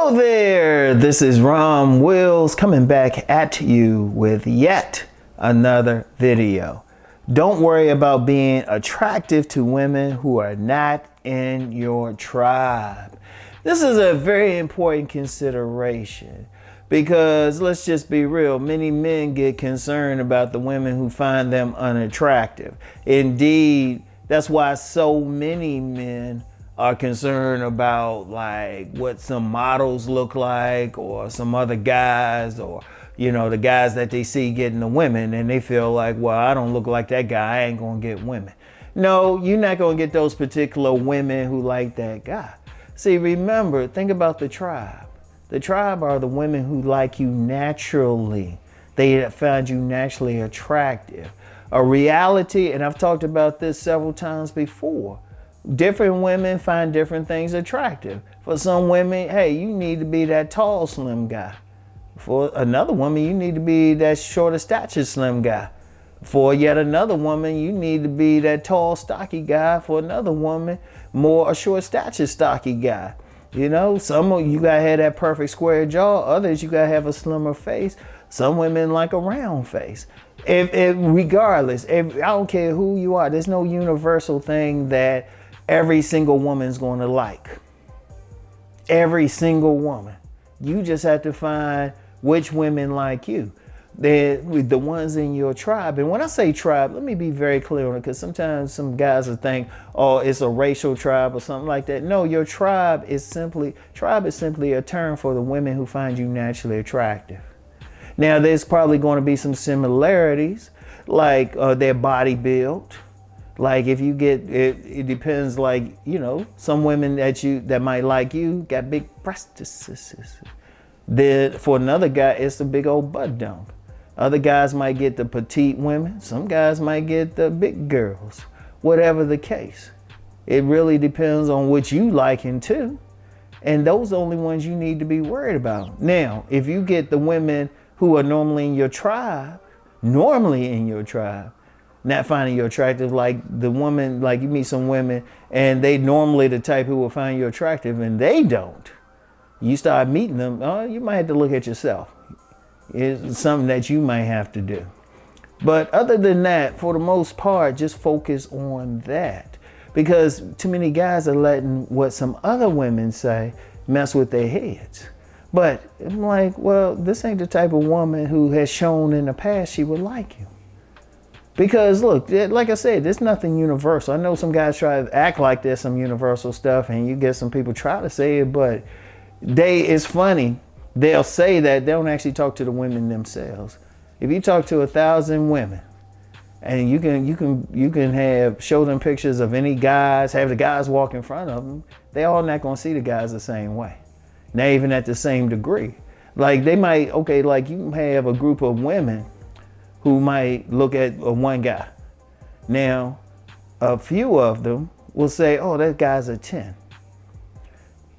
Hello there, this is Rom Wills coming back at you with yet another video. Don't worry about being attractive to women who are not in your tribe. This is a very important consideration because let's just be real, many men get concerned about the women who find them unattractive. Indeed, that's why so many men are concerned about like what some models look like or some other guys, or the guys that they see getting the women, and they feel like, well, I don't look like that guy, I ain't gonna get women. No, you're not gonna get those particular women who like that guy. See, remember, think about the tribe. The tribe are the women who like you naturally. They find you naturally attractive. A reality, and I've talked about this several times before, different women find different things attractive. For some women, hey, you need to be that tall, slim guy. For another woman, you need to be that shorter stature, slim guy. For yet another woman, you need to be that tall, stocky guy. For another woman, more a short stature, stocky guy. Some of you gotta have that perfect square jaw. Others, you gotta have a slimmer face. Some women like a round face. Regardless, I don't care who you are, there's no universal thing that every single woman's going to like. Every single woman. You just have to find which women like you. They're the ones in your tribe. And when I say tribe, let me be very clear on it, because sometimes some guys will think, oh, it's a racial tribe or something like that. No, your tribe is simply a term for the women who find you naturally attractive. Now, there's probably going to be some similarities, like their body build. Like if you get, it depends, like, some women that might like you got big breasts. Then for another guy, it's the big old butt dunk. Other guys might get the petite women. Some guys might get the big girls. Whatever the case. It really depends on what you liking too. And those are the only ones you need to be worried about. Now, if you get the women who are normally in your tribe, not finding you attractive, like the woman, like you meet some women and they normally the type who will find you attractive and they don't. You start meeting them, you might have to look at yourself. It's something that you might have to do. But other than that, for the most part, just focus on that. Because too many guys are letting what some other women say mess with their heads. But I'm like, well, this ain't the type of woman who has shown in the past she would like you. Because look, like I said, there's nothing universal. I know some guys try to act like there's some universal stuff, and you get some people try to say it, but it's funny. They'll say that, they don't actually talk to the women themselves. If you talk to 1,000 women, and you can show them pictures of any guys, have the guys walk in front of them, they all not gonna see the guys the same way. Not even at the same degree. Like they might, like you have a group of women who might look at one guy. Now, a few of them will say, oh, that guy's a 10.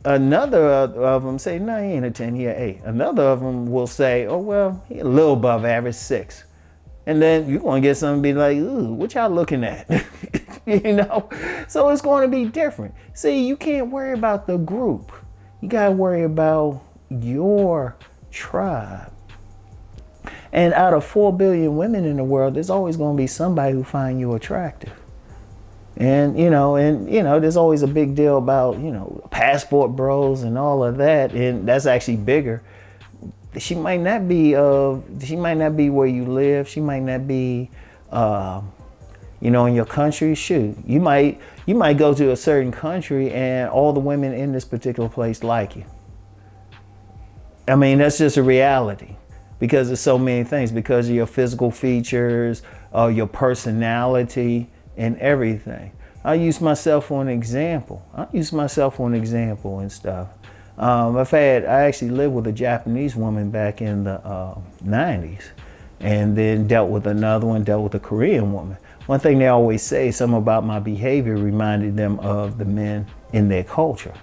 Another of them say, no, he ain't a 10, he an 8. Another of them will say, oh, well, he a little above average, 6. And then you want to get something, be like, ooh, what y'all looking at? So it's going to be different. See, you can't worry about the group. You got to worry about your tribe. And out of 4 billion women in the world, there's always going to be somebody who find you attractive. And, there's always a big deal about, passport bros and all of that. And that's actually bigger. She might not be where you live. She might not be, in your country. Shoot, you might go to a certain country and all the women in this particular place like you. I mean, that's just a reality. Because of so many things, because of your physical features, your personality, and everything. I use myself for an example. And stuff. I actually lived with a Japanese woman back in the 90s, and then dealt with a Korean woman. One thing they always say, something about my behavior reminded them of the men in their culture.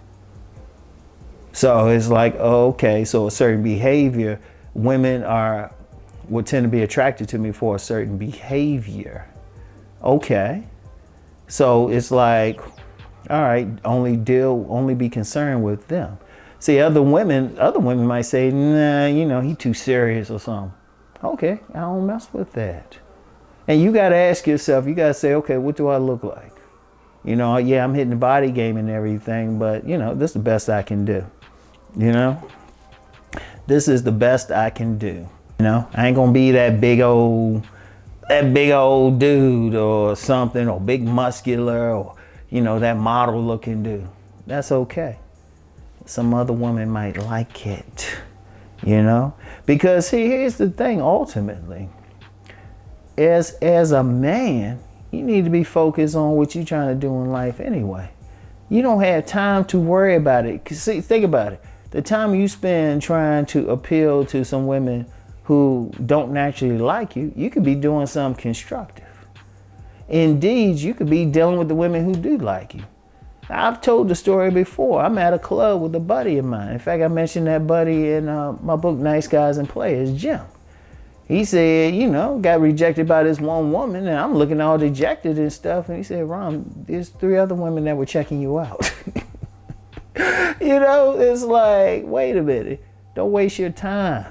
So it's like, okay, so a certain behavior, women would tend to be attracted to me for a certain behavior. Okay. So it's like, all right, only be concerned with them. See, other women might say, nah, you know, he too serious or something. Okay, I don't mess with that. And you got to ask yourself, you got to say, okay, what do I look like? You know, yeah, I'm hitting the body game and everything, but, you know, this is the best I can do. You know, this is the best I can do. You know, I ain't going to be that big old dude or something, or big muscular, or, you know, that model looking dude. That's okay. Some other woman might like it, you know, because see, here's the thing, ultimately, as a man, you need to be focused on what you're trying to do in life anyway. You don't have time to worry about it. 'Cause see, think about it. The time you spend trying to appeal to some women who don't naturally like you, you could be doing something constructive. Indeed, you could be dealing with the women who do like you. I've told the story before. I'm at a club with a buddy of mine. In fact, I mentioned that buddy in my book, Nice Guys and Players, Jim. He said, you know, got rejected by this one woman, and I'm looking all dejected and stuff. And he said, Rom, there's 3 other women that were checking you out. You know, it's like, wait a minute. Don't waste your time.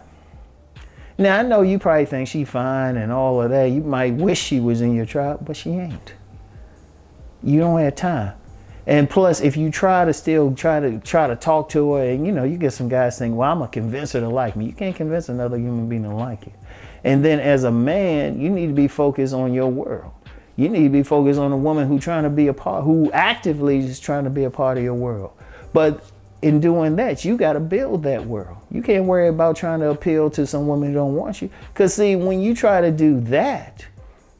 Now, I know you probably think she fine and all of that. You might wish she was in your tribe, but she ain't. You don't have time. And plus, if you try to talk to her, and you know, you get some guys saying, well, I'm gonna convince her to like me. You can't convince another human being to like you. And then as a man, you need to be focused on your world. You need to be focused on a woman who actively is trying to be a part of your world. But in doing that, you got to build that world. You can't worry about trying to appeal to some woman who don't want you. Because see, when you try to do that,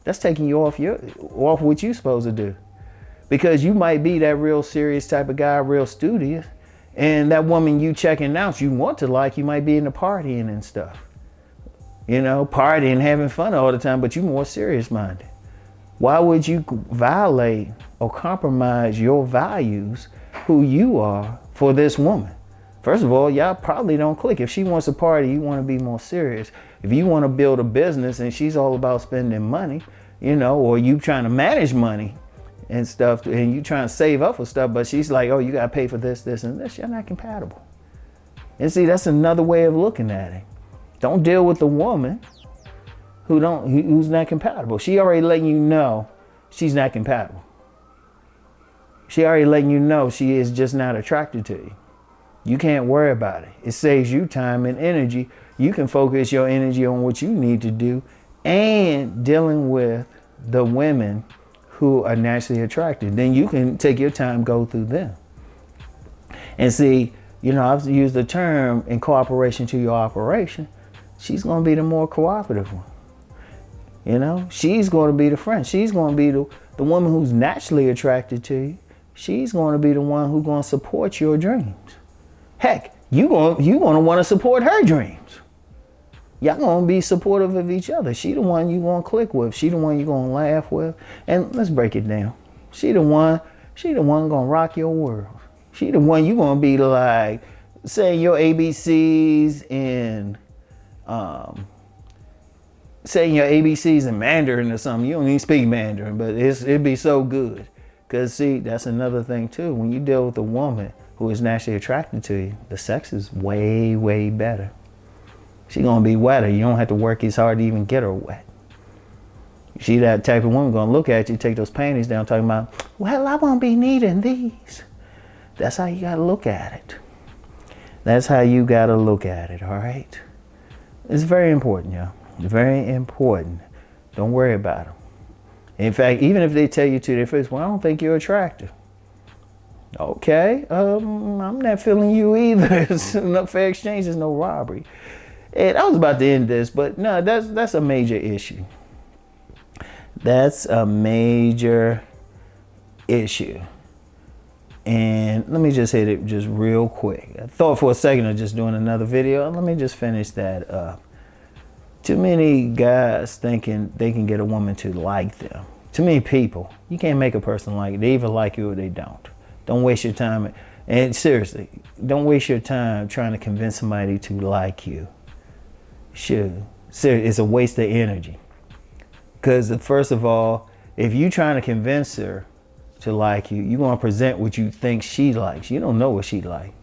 that's taking you off what you're supposed to do. Because you might be that real serious type of guy, real studious, and that woman you checking out, you want to like, you might be into partying and stuff. You know, partying, having fun all the time, but you're more serious minded. Why would you violate or compromise your values, who you are, for this woman? First of all, y'all probably don't click. If she wants to party, you want to be more serious. If you want to build a business and she's all about spending money, you know, or you trying to manage money and stuff, and you trying to save up for stuff, but she's like, oh, you got to pay for this, this, and this, you're not compatible. And see, that's another way of looking at it. Don't deal with the woman who's not compatible. She already letting you know she's not compatible. She already letting you know she is just not attracted to you. You can't worry about it. It saves you time and energy. You can focus your energy on what you need to do and dealing with the women who are naturally attracted. Then you can take your time, go through them. And see, you know, I've used the term in cooperation to your operation. She's going to be the more cooperative one. You know, she's going to be the friend. She's going to be the woman who's naturally attracted to you. She's going to be the one who's going to support your dreams. Heck, you're going to want to support her dreams. Y'all going to be supportive of each other. She the one you going to click with. She the one you going to laugh with. And let's break it down. She the one going to rock your world. She the one you going to be like saying your ABCs in Mandarin or something. You don't even speak Mandarin, but it'd be so good. Because see, that's another thing too. When you deal with a woman who is naturally attracted to you, the sex is way, way better. She's going to be wetter. You don't have to work as hard to even get her wet. You see that type of woman going to look at you, take those panties down, talking about, well, I won't be needing these. That's how you got to look at it. That's how you got to look at it, all right? It's very important, y'all. Very important. Don't worry about them. In fact, even if they tell you to their face, well, I don't think you're attractive. Okay, I'm not feeling you either. It's no fair exchange, there's no robbery. And I was about to end this, but no, that's a major issue. That's a major issue. And let me just hit it just real quick. I thought for a second of just doing another video. Let me just finish that up. Too many guys thinking they can get a woman to like them. Too many people. You can't make a person like you. They either like you or they don't. Don't waste your time. And seriously, don't waste your time trying to convince somebody to like you. Sure. Seriously, it's a waste of energy. Because first of all, if you're trying to convince her to like you, you're going to present what you think she likes. You don't know what she likes.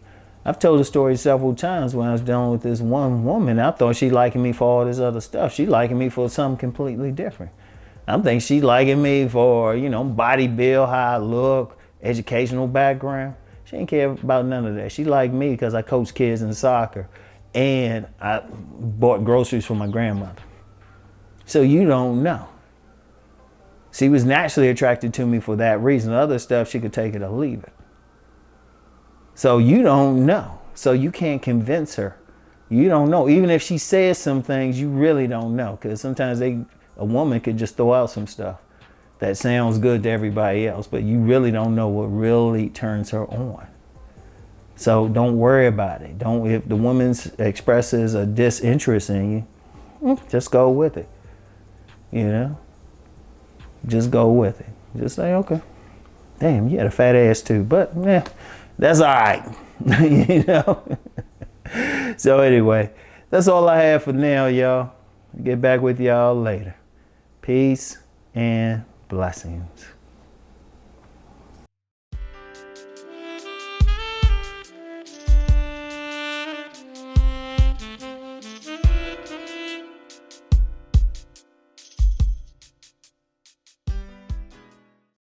I've told the story several times when I was dealing with this one woman. I thought she liking me for all this other stuff. She liking me for something completely different. I think she liking me for, body build, how I look, educational background. She ain't care about none of that. She liked me because I coach kids in soccer and I bought groceries for my grandmother. So you don't know. She was naturally attracted to me for that reason. Other stuff, she could take it or leave it. So you don't know. So you can't convince her. You don't know. Even if she says some things, you really don't know. Because sometimes a woman could just throw out some stuff that sounds good to everybody else, but you really don't know what really turns her on. So don't worry about it. If the woman expresses a disinterest in you, just go with it. Just go with it. Just say, okay, damn, you had a fat ass too, but that's all right. So anyway, that's all I have for now, y'all. Get back with y'all later. Peace and blessings.